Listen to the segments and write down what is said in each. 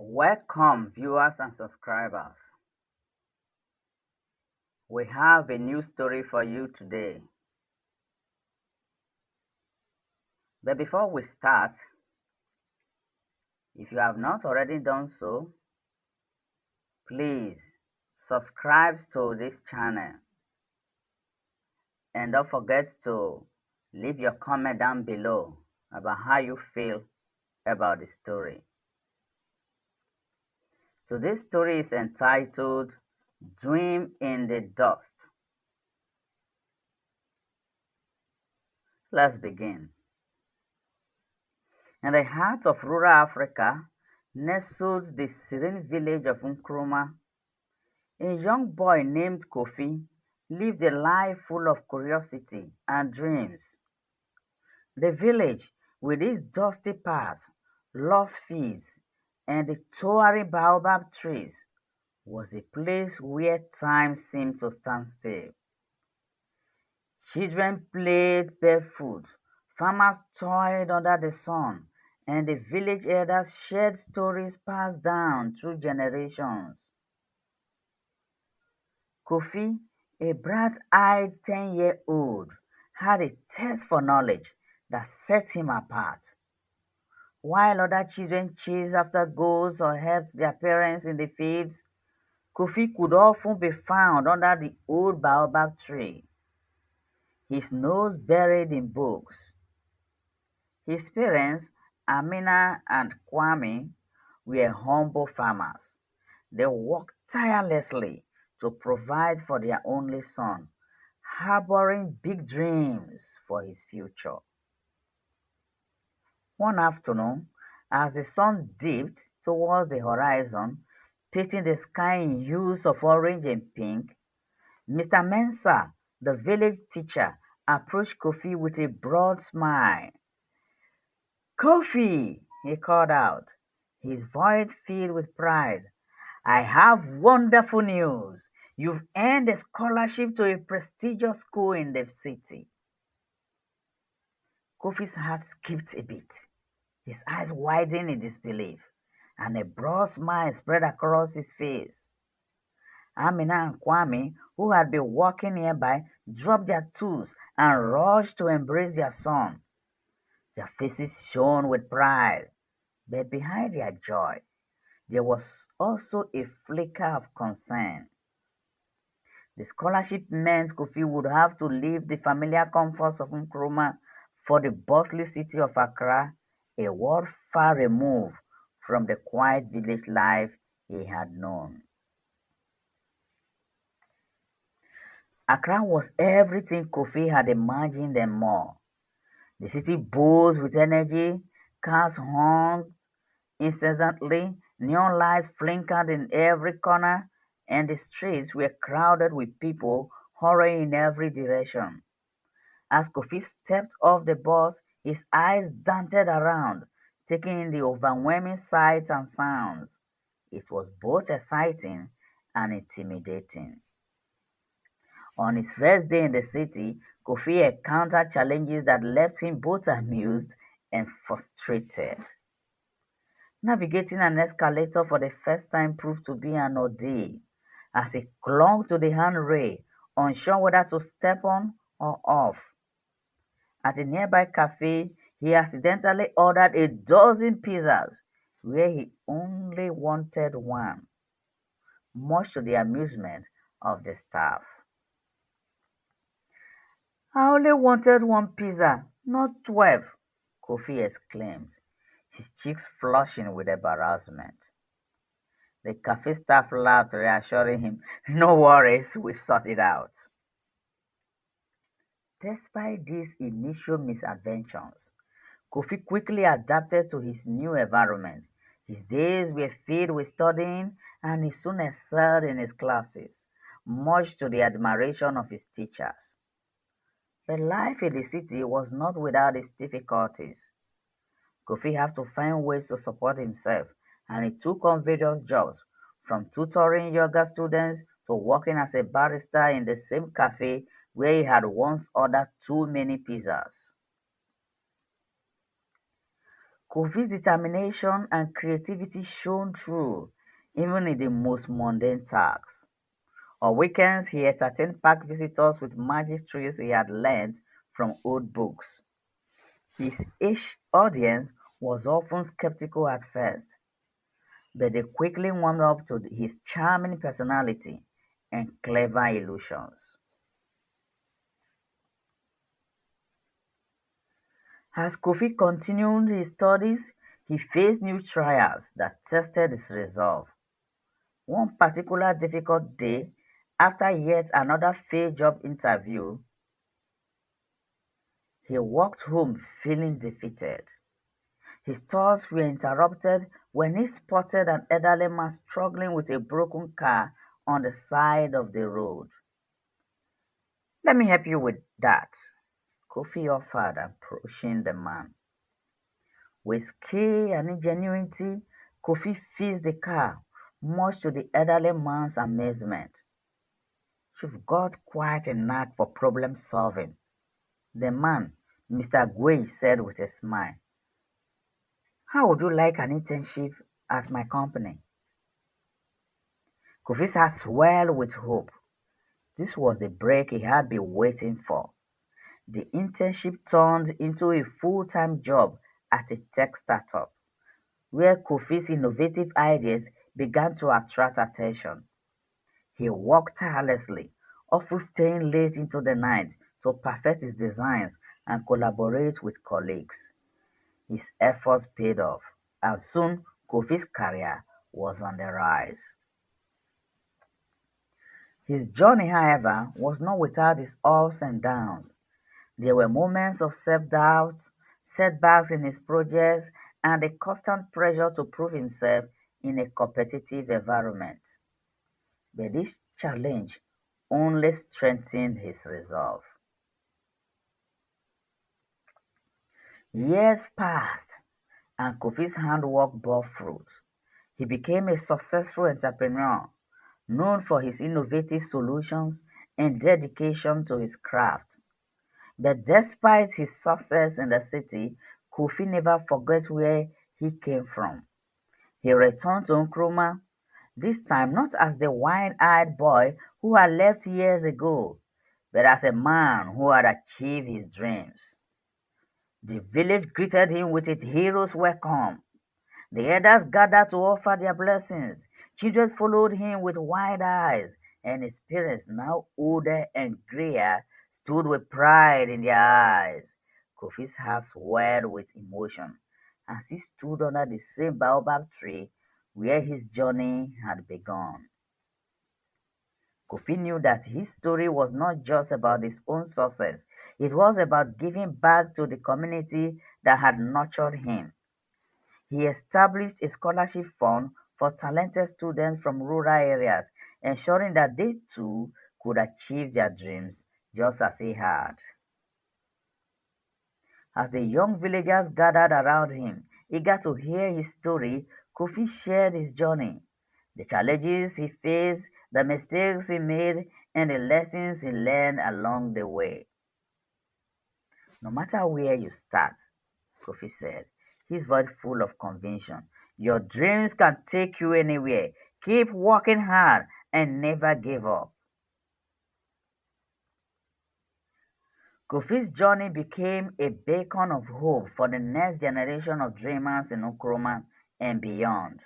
Welcome, viewers and subscribers. We have a new story for you today. But before we start, if you have not already done so, please subscribe to this channel and don't forget to leave your comment down below about how you feel about the story. Today's story is entitled Dream in the Dust. Let's begin. In the heart of rural Africa, nestled the serene village of Nkrumah, a young boy named Kofi lived a life full of curiosity and dreams. The village, with its dusty paths, lost fields, and the towering baobab trees, was a place where time seemed to stand still. Children played barefoot, farmers toiled under the sun, and the village elders shared stories passed down through generations. Kofi, a bright-eyed 10-year-old, had a thirst for knowledge that set him apart. While other children chased after goals or helped their parents in the fields, Kofi could often be found under the old baobab tree, his nose buried in books. His parents, Amina and Kwame, were humble farmers. They worked tirelessly to provide for their only son, harboring big dreams for his future. One afternoon, as the sun dipped towards the horizon, painting the sky in hues of orange and pink, Mr. Mensah, the village teacher, approached Kofi with a broad smile. "Kofi," he called out, his voice filled with pride, "I have wonderful news. You've earned a scholarship to a prestigious school in the city." Kofi's heart skipped a beat. His eyes widened in disbelief, and a broad smile spread across his face. Amina and Kwame, who had been walking nearby, dropped their tools and rushed to embrace their son. Their faces shone with pride, but behind their joy, there was also a flicker of concern. The scholarship meant Kofi would have to leave the familiar comforts of Nkrumah for the bustling city of Accra, a world far removed from the quiet village life he had known. Accra was everything Kofi had imagined and more. The city buzzed with energy, cars honked incessantly, neon lights flickered in every corner, and the streets were crowded with people hurrying in every direction. As Kofi stepped off the bus, his eyes darted around, taking in the overwhelming sights and sounds. It was both exciting and intimidating. On his first day in the city, Kofi encountered challenges that left him both amused and frustrated. Navigating an escalator for the first time proved to be an ordeal, as he clung to the handrail, unsure whether to step on or off. At a nearby cafe, he accidentally ordered a dozen pizzas where he only wanted one, much to the amusement of the staff. "I only wanted one pizza, not 12," Kofi exclaimed, his cheeks flushing with embarrassment. The cafe staff laughed, reassuring him, "No worries, we sort it out." Despite these initial misadventures, Kofi quickly adapted to his new environment. His days were filled with studying, and he soon excelled in his classes, much to the admiration of his teachers. But life in the city was not without its difficulties. Kofi had to find ways to support himself, and he took on various jobs, from tutoring yoga students to working as a barista in the same cafe where he had once ordered too many pizzas. Kofi's determination and creativity shone through, even in the most mundane tasks. On weekends, he entertained park visitors with magic tricks he had learned from old books. His audience was often skeptical at first, but they quickly warmed up to his charming personality and clever illusions. As Kofi continued his studies, he faced new trials that tested his resolve. One particular difficult day, after yet another failed job interview, he walked home feeling defeated. His thoughts were interrupted when he spotted an elderly man struggling with a broken car on the side of the road. Let me help you with that, Kofi offered, approaching the man. With skill and ingenuity, Kofi fixed the car, much to the elderly man's amazement. You've got quite a knack for problem solving, the man, Mr. Gui, said with a smile. How would you like an internship at my company? Kofi's heart swelled with hope. This was the break he had been waiting for. The internship turned into a full-time job at a tech startup, where Kofi's innovative ideas began to attract attention. He worked tirelessly, often staying late into the night to perfect his designs and collaborate with colleagues. His efforts paid off, and soon Kofi's career was on the rise. His journey, however, was not without its ups and downs. There were moments of self-doubt, setbacks in his projects, and a constant pressure to prove himself in a competitive environment. But this challenge only strengthened his resolve. Years passed, and Kofi's handwork bore fruit. He became a successful entrepreneur, known for his innovative solutions and dedication to his craft. But despite his success in the city, Kofi never forgot where he came from. He returned to Nkrumah, this time not as the wide-eyed boy who had left years ago, but as a man who had achieved his dreams. The village greeted him with its hero's welcome. The elders gathered to offer their blessings. Children followed him with wide eyes, and his parents, now older and grayer, stood with pride in their eyes. Kofi's heart swelled with emotion as he stood under the same baobab tree where his journey had begun. Kofi knew that his story was not just about his own success, it was about giving back to the community that had nurtured him. He established a scholarship fund for talented students from rural areas, ensuring that they too could achieve their dreams just as he had. As the young villagers gathered around him, eager to hear his story, Kofi shared his journey, the challenges he faced, the mistakes he made, and the lessons he learned along the way. No matter where you start, Kofi said, his voice full of conviction, your dreams can take you anywhere. Keep working hard and never give up. Kofi's journey became a beacon of hope for the next generation of dreamers in Nkrumah and beyond.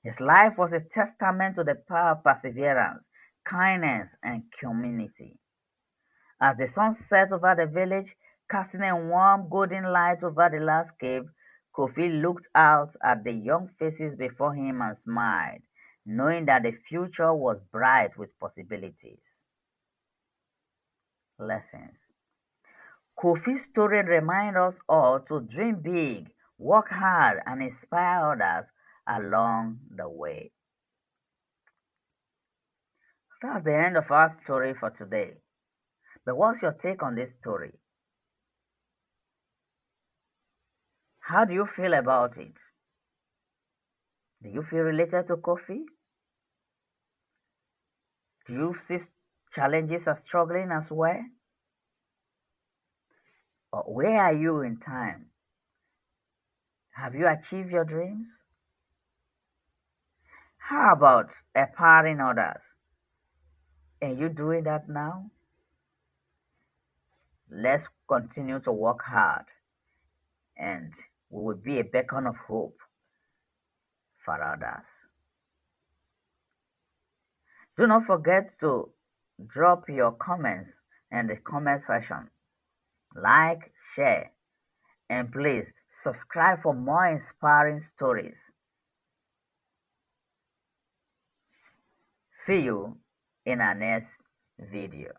His life was a testament to the power of perseverance, kindness, and community. As the sun set over the village, casting a warm golden light over the landscape, Kofi looked out at the young faces before him and smiled, knowing that the future was bright with possibilities. Lessons. Kofi's story reminds us all to dream big, work hard, and inspire others along the way. That's the end of our story for today. But what's your take on this story? How do you feel about it? Do you feel related to Kofi? Do you see challenges as struggling as well? Or where are you in time? Have you achieved your dreams? How about empowering others? Are you doing that now? Let's continue to work hard and we will be a beacon of hope for others. Do not forget to drop your comments in the comment section. Like, share, and please subscribe for more inspiring stories. See you in our next video.